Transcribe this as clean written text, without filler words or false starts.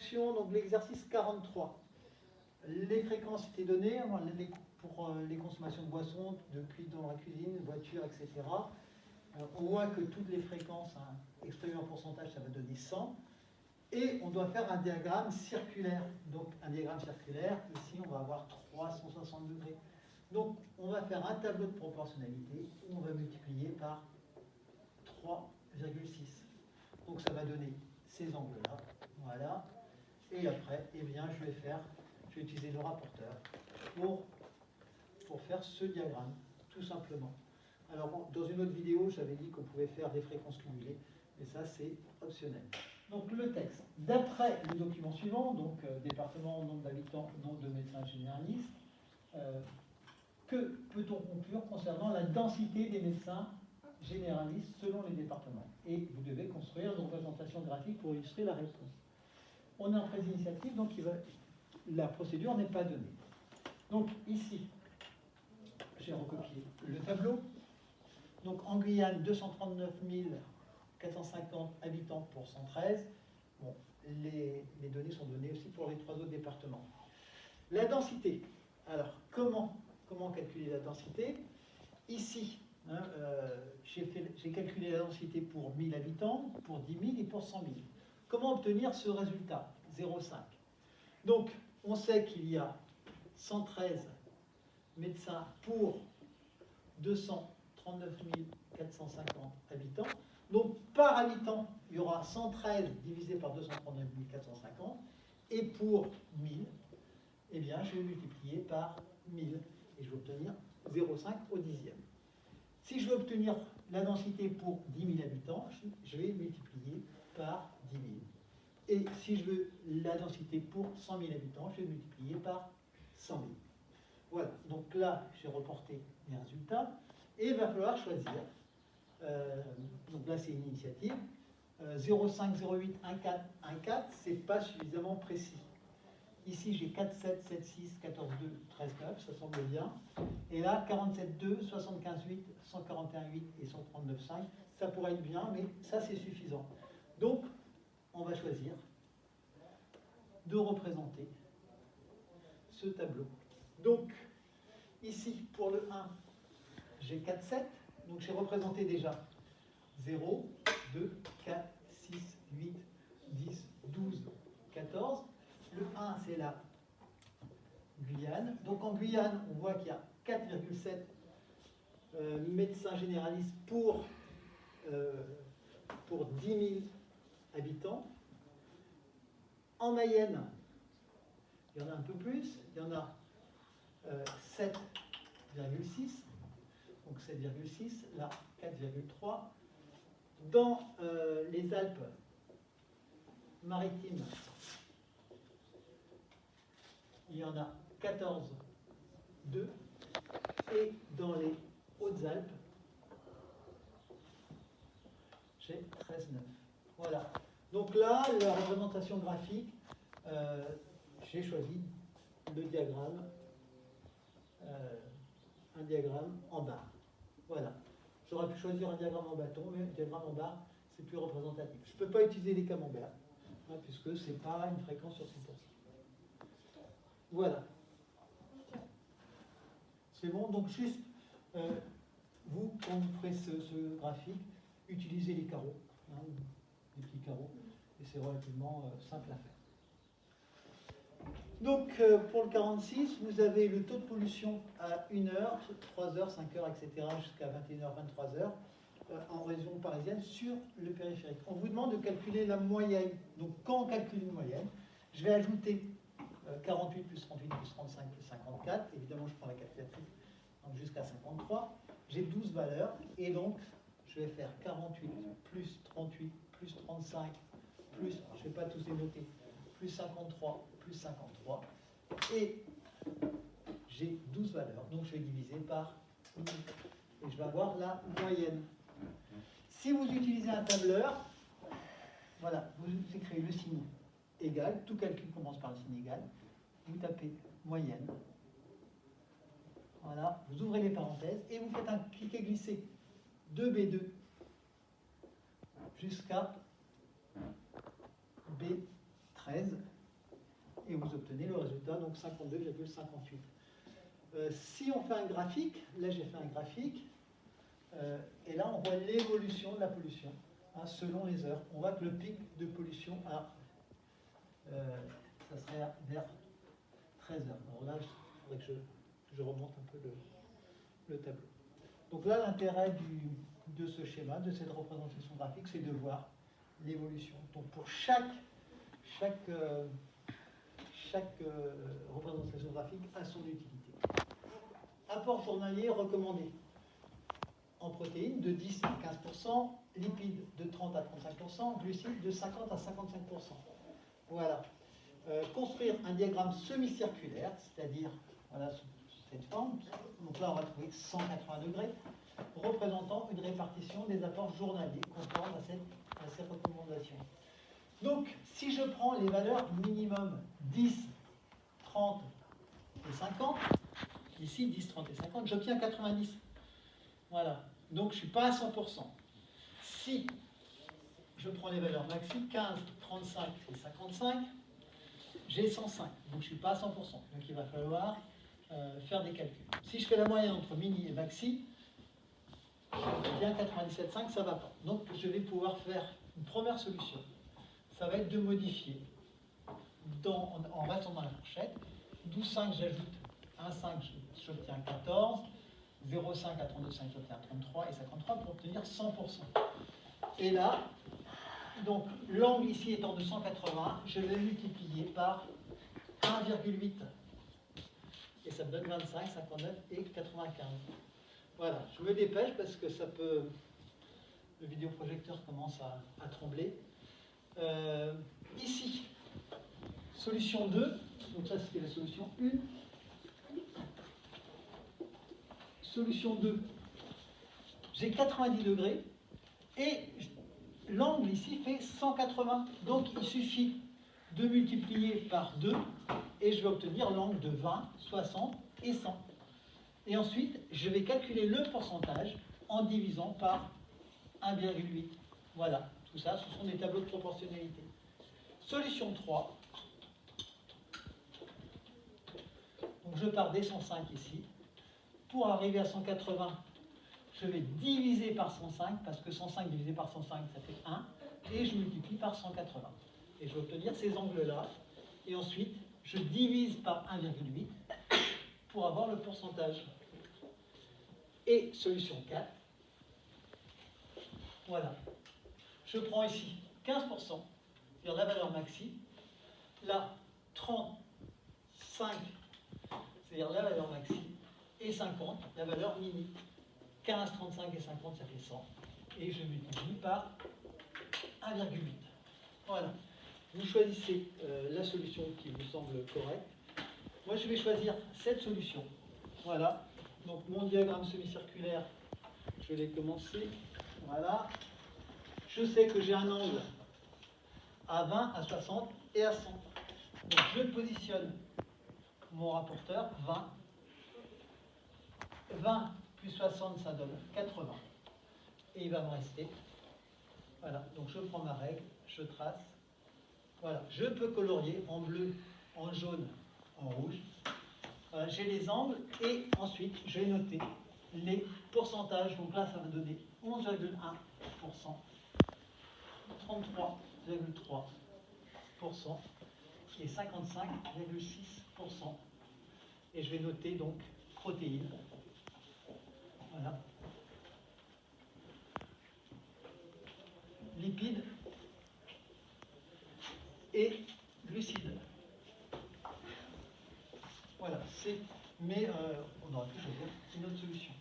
fonction, donc l'exercice 43. Les fréquences étaient données pour les consommations de boissons, de cuite dans la cuisine, voiture, etc. On voit que toutes les fréquences, exprimées en pourcentage, ça va donner 100. Et on doit faire un diagramme circulaire. Donc un diagramme circulaire, ici on va avoir 360 degrés. Donc on va faire un tableau de proportionnalité où on va multiplier par 3,6. Donc ça va donner ces angles-là. Voilà. Et après, eh bien, je vais utiliser le rapporteur pour faire ce diagramme, tout simplement. Alors, bon, dans une autre vidéo, j'avais dit qu'on pouvait faire des fréquences cumulées, mais ça, c'est optionnel. Donc, le texte. D'après le document suivant, donc département, nombre d'habitants, nombre de médecins généralistes, que peut-on conclure concernant la densité des médecins généralistes selon les départements? Et vous devez construire une représentation graphique pour illustrer la réponse. On est en phase initiative, donc la procédure n'est pas donnée. Donc ici, j'ai recopié le tableau. Donc en Guyane, 239 450 habitants pour 113. Bon, les données sont données aussi pour les 3 autres départements. La densité. Alors, comment calculer la densité? Ici, j'ai calculé la densité pour 1000 habitants, pour 10 000 et pour 100 000. Comment obtenir ce résultat? 0,5. Donc, on sait qu'il y a 113 médecins pour 239 450 habitants. Donc, par habitant, il y aura 113 divisé par 239 450. Et pour 1000, eh bien, je vais multiplier par 1000. Et je vais obtenir 0,5 au dixième. Si je veux obtenir la densité pour 10 000 habitants, je vais multiplier par 10 000. Et si je veux la densité pour 100 000 habitants, je vais multiplier par 100 000. Voilà, donc là, j'ai reporté les résultats. Et il va falloir choisir. Donc là, c'est une initiative. 0,5, 0,8, 1,4, 1,4, c'est pas suffisamment précis. Ici, j'ai 4,7, 7,6, 14,2, 13,9, ça semble bien. Et là, 47,2, 75,8, 141,8 et 139,5, ça pourrait être bien, mais ça, c'est suffisant. Donc, on va choisir de représenter ce tableau. Donc, ici, pour le 1, j'ai 4,7. Donc, j'ai représenté déjà 0, 2, 4, 6, 8, 10, 12, 14. Le 1, c'est la Guyane. Donc, en Guyane, on voit qu'il y a 4,7 médecins généralistes pour 10 000 habitants. En Mayenne, il y en a un peu plus, il y en a 7,6, donc 7,6, là 4,3. Dans les Alpes-Maritimes, il y en a 14,2. Et dans les Hautes-Alpes, j'ai 13,9. Voilà. Donc là, la représentation graphique, j'ai choisi le diagramme, un diagramme en barre. Voilà. J'aurais pu choisir un diagramme en bâton, mais un diagramme en barre, c'est plus représentatif. Je ne peux pas utiliser les camemberts, puisque ce n'est pas une fréquence sur 6%. Voilà. C'est bon. Donc juste, vous, quand vous ferez ce graphique, utilisez les carreaux, des petits carreaux, et c'est relativement simple à faire. Donc, pour le 46, vous avez le taux de pollution à 1h, 3h, 5h, etc., jusqu'à 21h, 23h, en région parisienne, sur le périphérique. On vous demande de calculer la moyenne. Donc, quand on calcule une moyenne, je vais ajouter 48 plus 38 plus 35 plus 54. Évidemment, je prends la calculatrice, donc jusqu'à 53. J'ai 12 valeurs, et donc, je vais faire 48 plus 38 plus 35 plus, je ne vais pas tous les noter, plus 53 plus 53. Et j'ai 12 valeurs, donc je vais diviser par 12. Et je vais avoir la moyenne. Si vous utilisez un tableur, voilà, vous écrivez le signe égal, tout calcul commence par le signe égal, vous tapez moyenne, voilà, vous ouvrez les parenthèses et vous faites un cliquer-glisser de B2 jusqu'à B13, et vous obtenez le résultat, donc 52,58. Si on fait un graphique, là j'ai fait un graphique, et là on voit l'évolution de la pollution selon les heures. On voit que le pic de pollution ça serait vers 13 heures. Alors là, il faudrait que je remonte un peu le tableau. Donc là, l'intérêt de ce schéma, de cette représentation graphique, c'est de voir l'évolution. Donc pour chaque représentation graphique a son utilité. Apport journalier recommandé en protéines de 10 à 15%, lipides de 30 à 35%, glucides de 50 à 55%. Voilà. Construire un diagramme semi-circulaire, c'est-à-dire voilà, sous cette forme. Donc là, on va trouver 180 degrés, représentant une répartition des apports journaliers conformes à ces recommandations. Donc, si je prends les valeurs minimum 10, 30 et 50, ici 10, 30 et 50, j'obtiens 90. Voilà. Donc, je ne suis pas à 100%. Si je prends les valeurs maxi, 15, 35 et 55, j'ai 105. Donc, je ne suis pas à 100%. Donc, il va falloir faire des calculs. Si je fais la moyenne entre mini et maxi, bien 97,5, ça ne va pas. Donc, je vais pouvoir faire une première solution. Ça va être de modifier en restant dans la fourchette. 12,5, j'ajoute 1,5, j'obtiens 14. 0,5 à 32,5, j'obtiens 33 et 53 pour obtenir 100%. Et là, donc l'angle ici étant de 180, je vais multiplier par 1,8. Et ça me donne 25, 59 et 95. Voilà, je me dépêche parce que ça peut... Le vidéoprojecteur commence à trembler. Ici, solution 2, donc ça c'était la solution 1. Solution 2, j'ai 90 degrés et l'angle ici fait 180. Donc il suffit de multiplier par 2 et je vais obtenir l'angle de 20, 60 et 100. Et ensuite, je vais calculer le pourcentage en divisant par 1,8. Voilà, tout ça, ce sont des tableaux de proportionnalité. Solution 3. Donc je pars des 105 ici. Pour arriver à 180, je vais diviser par 105, parce que 105 divisé par 105, ça fait 1, et je multiplie par 180. Et je vais obtenir ces angles-là, et ensuite, je divise par 1,8 pour avoir le pourcentage. Et solution 4, voilà. Je prends ici 15%, c'est-à-dire la valeur maxi, là, 35, c'est-à-dire la valeur maxi, et 50, la valeur mini. 15, 35 et 50, ça fait 100. Et je multiplie par 1,8. Voilà. Vous choisissez la solution qui vous semble correcte. Moi, je vais choisir cette solution. Voilà. Donc, mon diagramme semi-circulaire, je l'ai commencé. Voilà. Je sais que j'ai un angle à 20, à 60 et à 100. Donc, je positionne mon rapporteur 20. 20 plus 60, ça donne 80. Et il va me rester. Voilà, donc je prends ma règle, je trace. Voilà, je peux colorier en bleu, en jaune, en rouge. Voilà, j'ai les angles et ensuite je vais noter les pourcentages. Donc là, ça va donner 11,1%, 33,3% et 55,6%. Et je vais noter donc protéines. Voilà. Lipides et glucides. Voilà, mais on aurait pu choisir une autre solution.